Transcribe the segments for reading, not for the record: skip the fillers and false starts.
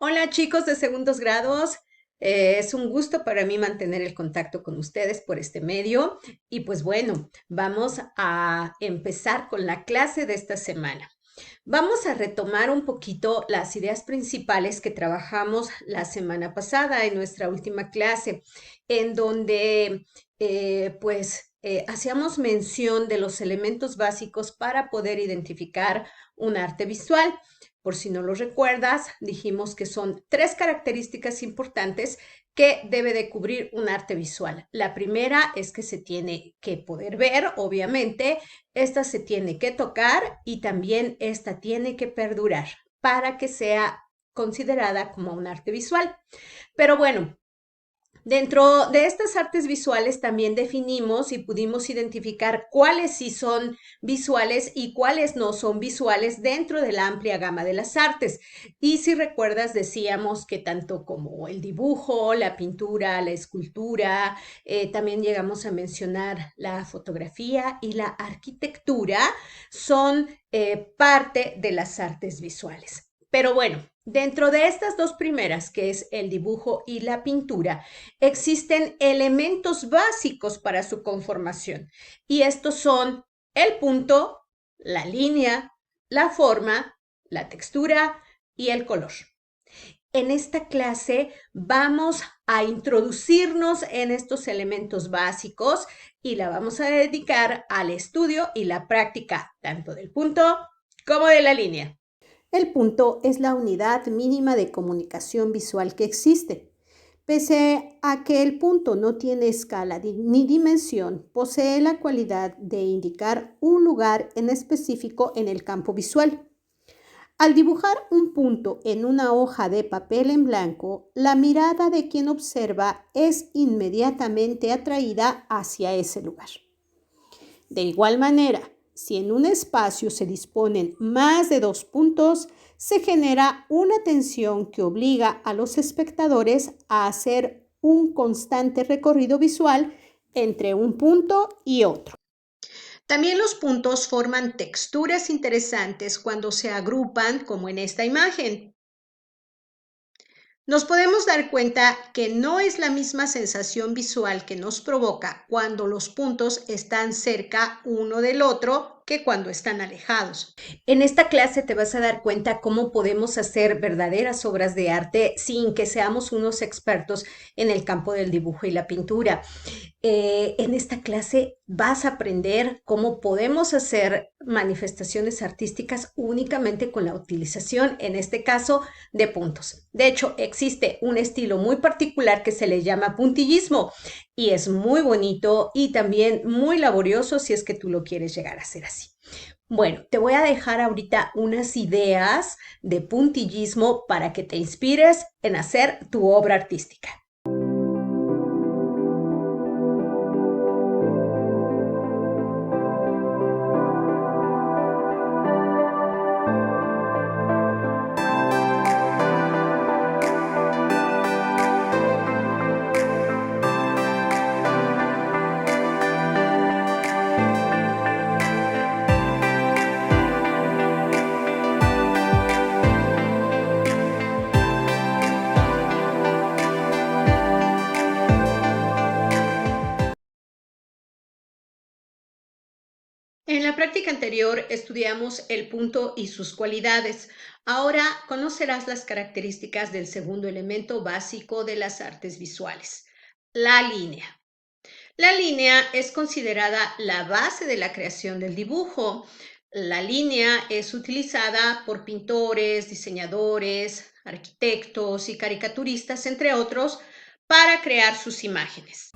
Hola chicos de segundos grados, es un gusto para mí mantener el contacto con ustedes por este medio y pues bueno, vamos a empezar con la clase de esta semana. Vamos a retomar un poquito las ideas principales que trabajamos la semana pasada en nuestra última clase, en donde hacíamos mención de los elementos básicos para poder identificar un arte visual. Por si no lo recuerdas, dijimos que son tres características importantes que debe de cubrir un arte visual. La primera es que se tiene que poder ver, obviamente, esta se tiene que tocar y también esta tiene que perdurar para que sea considerada como un arte visual. Pero bueno, dentro de estas artes visuales también definimos y pudimos identificar cuáles sí son visuales y cuáles no son visuales dentro de la amplia gama de las artes. Y si recuerdas, decíamos que tanto como el dibujo, la pintura, la escultura, también llegamos a mencionar la fotografía y la arquitectura, son parte de las artes visuales. Pero bueno, dentro de estas dos primeras, que es el dibujo y la pintura, existen elementos básicos para su conformación y estos son el punto, la línea, la forma, la textura y el color. En esta clase vamos a introducirnos en estos elementos básicos y la vamos a dedicar al estudio y la práctica tanto del punto como de la línea. El punto es la unidad mínima de comunicación visual que existe. Pese a que el punto no tiene escala ni dimensión, posee la cualidad de indicar un lugar en específico en el campo visual. Al dibujar un punto en una hoja de papel en blanco, la mirada de quien observa es inmediatamente atraída hacia ese lugar. De igual manera, si en un espacio se disponen más de dos puntos, se genera una tensión que obliga a los espectadores a hacer un constante recorrido visual entre un punto y otro. También los puntos forman texturas interesantes cuando se agrupan, como en esta imagen. Nos podemos dar cuenta que no es la misma sensación visual que nos provoca cuando los puntos están cerca uno del otro que cuando están alejados. En esta clase te vas a dar cuenta cómo podemos hacer verdaderas obras de arte sin que seamos unos expertos en el campo del dibujo y la pintura. En esta clase vas a aprender cómo podemos hacer manifestaciones artísticas únicamente con la utilización, en este caso, de puntos. De hecho, existe un estilo muy particular que se le llama puntillismo y es muy bonito y también muy laborioso si es que tú lo quieres llegar a hacer así. Bueno, te voy a dejar ahorita unas ideas de puntillismo para que te inspires en hacer tu obra artística. En la práctica anterior estudiamos el punto y sus cualidades. Ahora conocerás las características del segundo elemento básico de las artes visuales, la línea. La línea es considerada la base de la creación del dibujo. La línea es utilizada por pintores, diseñadores, arquitectos y caricaturistas, entre otros, para crear sus imágenes.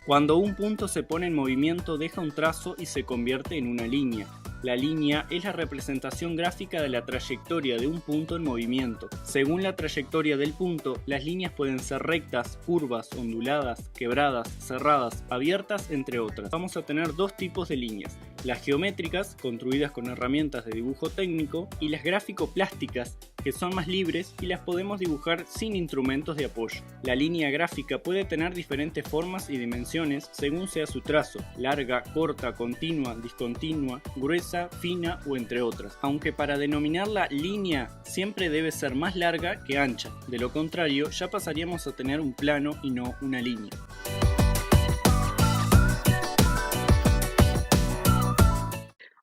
Cuando un punto se pone en movimiento deja un trazo y se convierte en una línea. La línea es la representación gráfica de la trayectoria de un punto en movimiento. Según la trayectoria del punto, las líneas pueden ser rectas, curvas, onduladas, quebradas, cerradas, abiertas, entre otras. Vamos a tener dos tipos de líneas: las geométricas, construidas con herramientas de dibujo técnico, y las gráfico-plásticas, que son más libres y las podemos dibujar sin instrumentos de apoyo. La línea gráfica puede tener diferentes formas y dimensiones según sea su trazo, larga, corta, continua, discontinua, gruesa, fina o entre otras, aunque para denominarla línea siempre debe ser más larga que ancha, de lo contrario ya pasaríamos a tener un plano y no una línea.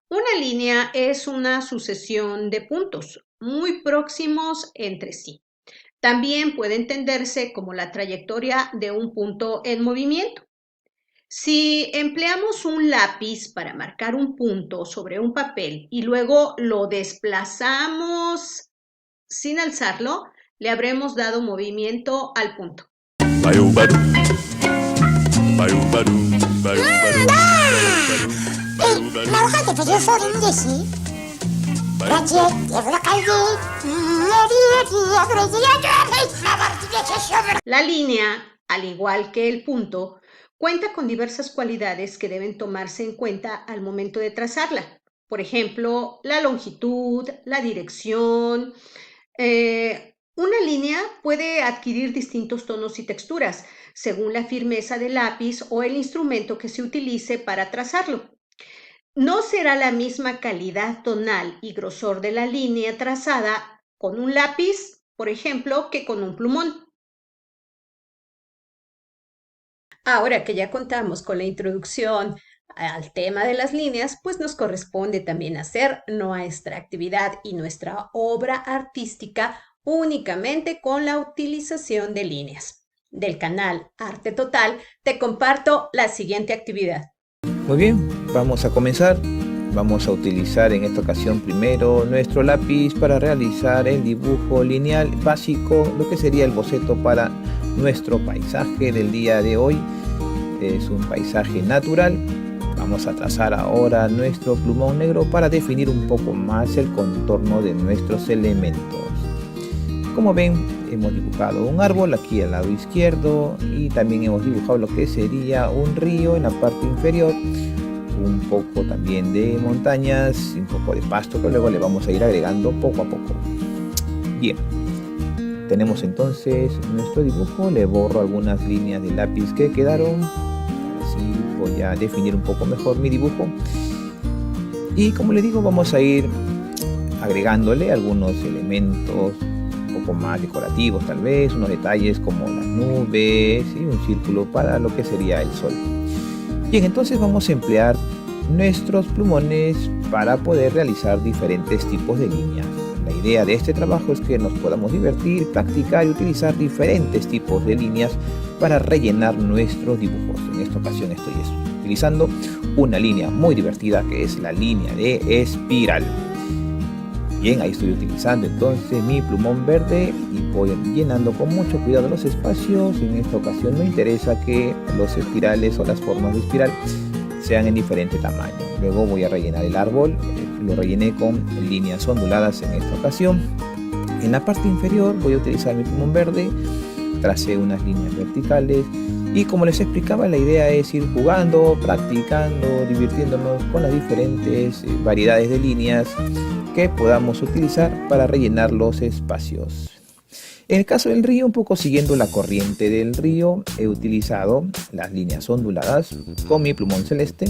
Una línea es una sucesión de puntos muy próximos entre sí. También puede entenderse como la trayectoria de un punto en movimiento. Si empleamos un lápiz para marcar un punto sobre un papel y luego lo desplazamos sin alzarlo, le habremos dado movimiento al punto. La línea, al igual que el punto, cuenta con diversas cualidades que deben tomarse en cuenta al momento de trazarla. Por ejemplo, la longitud, la dirección. Una línea puede adquirir distintos tonos y texturas según la firmeza del lápiz o el instrumento que se utilice para trazarlo. No será la misma calidad tonal y grosor de la línea trazada con un lápiz, por ejemplo, que con un plumón. Ahora que ya contamos con la introducción al tema de las líneas, pues nos corresponde también hacer nuestra actividad y nuestra obra artística únicamente con la utilización de líneas. Del canal Arte Total te comparto la siguiente actividad. Muy bien, vamos a comenzar. Vamos a utilizar en esta ocasión primero nuestro lápiz para realizar el dibujo lineal básico, lo que sería el boceto para nuestro paisaje del día de hoy. Es un paisaje natural. Vamos a trazar ahora nuestro plumón negro para definir un poco más el contorno de nuestros elementos. Como ven, hemos dibujado un árbol aquí al lado izquierdo y también hemos dibujado lo que sería un río en la parte inferior, un poco también de montañas, un poco de pasto que luego le vamos a ir agregando poco a poco. Bien, tenemos entonces nuestro dibujo. Le borro algunas líneas de lápiz que quedaron, así voy a definir un poco mejor mi dibujo. Y como les digo, vamos a ir agregándole algunos elementos un poco más decorativos, tal vez unos detalles como las nubes y un círculo para lo que sería el sol. Bien, entonces vamos a emplear nuestros plumones para poder realizar diferentes tipos de líneas. La idea de este trabajo es que nos podamos divertir, practicar y utilizar diferentes tipos de líneas para rellenar nuestros dibujos. En esta ocasión estoy utilizando una línea muy divertida que es la línea de espiral. Bien, ahí estoy utilizando entonces mi plumón verde y voy llenando con mucho cuidado los espacios. En esta ocasión me interesa que los espirales o las formas de espiral sean en diferente tamaño. Luego voy a rellenar el árbol, lo rellené con líneas onduladas en esta ocasión. En la parte inferior voy a utilizar mi plumón verde, tracé unas líneas verticales y como les explicaba, la idea es ir jugando, practicando, divirtiéndonos con las diferentes variedades de líneas que podamos utilizar para rellenar los espacios. En el caso del río, un poco siguiendo la corriente del río, he utilizado las líneas onduladas con mi plumón celeste.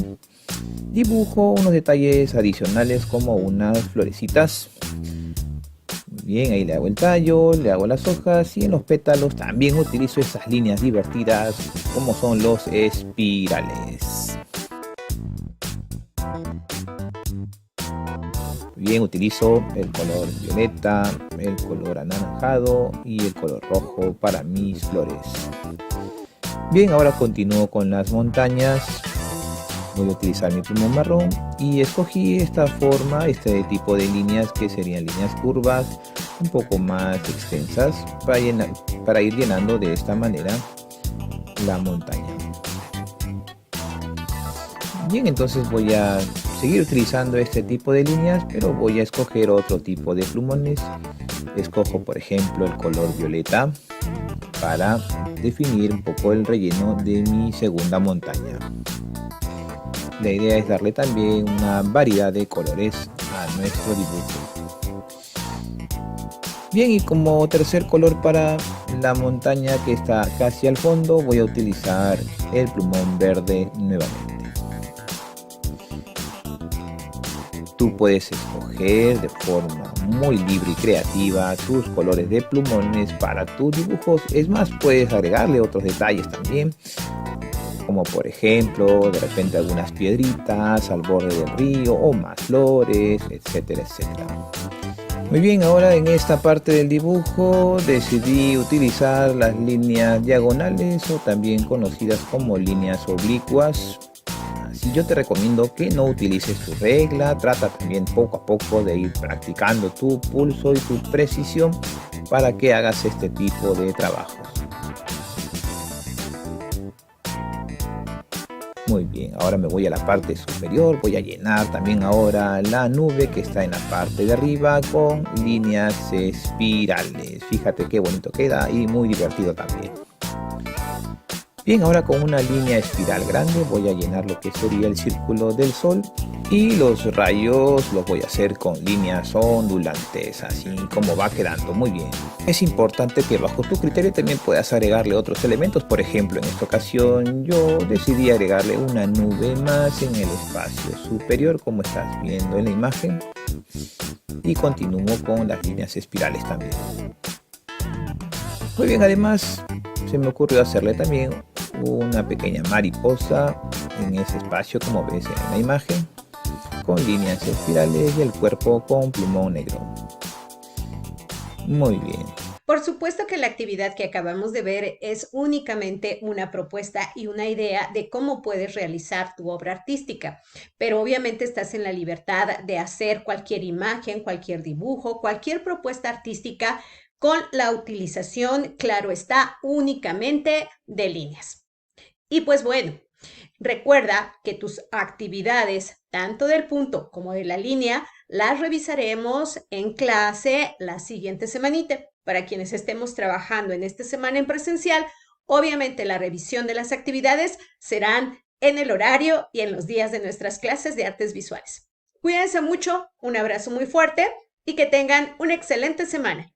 Dibujo unos detalles adicionales como unas florecitas. Bien, ahí le hago el tallo, le hago las hojas y en los pétalos también utilizo esas líneas divertidas como son los espirales. Bien, utilizo el color violeta, el color anaranjado y el color rojo para mis flores. Bien, ahora continúo con las montañas. Voy a utilizar mi plumón marrón y escogí esta forma, este tipo de líneas que serían líneas curvas un poco más extensas para ir llenando de esta manera la montaña. Bien, entonces voy a seguir utilizando este tipo de líneas, pero voy a escoger otro tipo de plumones. Escojo por ejemplo el color violeta para definir un poco el relleno de mi segunda montaña. La idea es darle también una variedad de colores a nuestro dibujo. Bien, y como tercer color para la montaña que está casi al fondo, voy a utilizar el plumón verde nuevamente. Tú puedes escoger de forma muy libre y creativa tus colores de plumones para tus dibujos. Es más, puedes agregarle otros detalles también, como por ejemplo, de repente algunas piedritas al borde del río o más flores, etcétera, etcétera. Muy bien, ahora en esta parte del dibujo decidí utilizar las líneas diagonales o también conocidas como líneas oblicuas. Así yo te recomiendo que no utilices tu regla, trata también poco a poco de ir practicando tu pulso y tu precisión para que hagas este tipo de trabajos. Muy bien, ahora me voy a la parte superior, voy a llenar también ahora la nube que está en la parte de arriba con líneas espirales. Fíjate qué bonito queda y muy divertido también. Bien, ahora con una línea espiral grande voy a llenar lo que sería el círculo del sol y los rayos los voy a hacer con líneas ondulantes, así como va quedando. Muy bien. Es importante que bajo tu criterio también puedas agregarle otros elementos. Por ejemplo, en esta ocasión yo decidí agregarle una nube más en el espacio superior, como estás viendo en la imagen, y continúo con las líneas espirales también. Muy bien, además se me ocurrió hacerle también una pequeña mariposa en ese espacio, como ves en la imagen, con líneas espirales y el cuerpo con plumón negro. Muy bien. Por supuesto que la actividad que acabamos de ver es únicamente una propuesta y una idea de cómo puedes realizar tu obra artística, pero obviamente estás en la libertad de hacer cualquier imagen, cualquier dibujo, cualquier propuesta artística con la utilización, claro está, únicamente de líneas. Y pues bueno, recuerda que tus actividades, tanto del punto como de la línea, las revisaremos en clase la siguiente semanita. Para quienes estemos trabajando en esta semana en presencial, obviamente la revisión de las actividades serán en el horario y en los días de nuestras clases de artes visuales. Cuídense mucho, un abrazo muy fuerte y que tengan una excelente semana.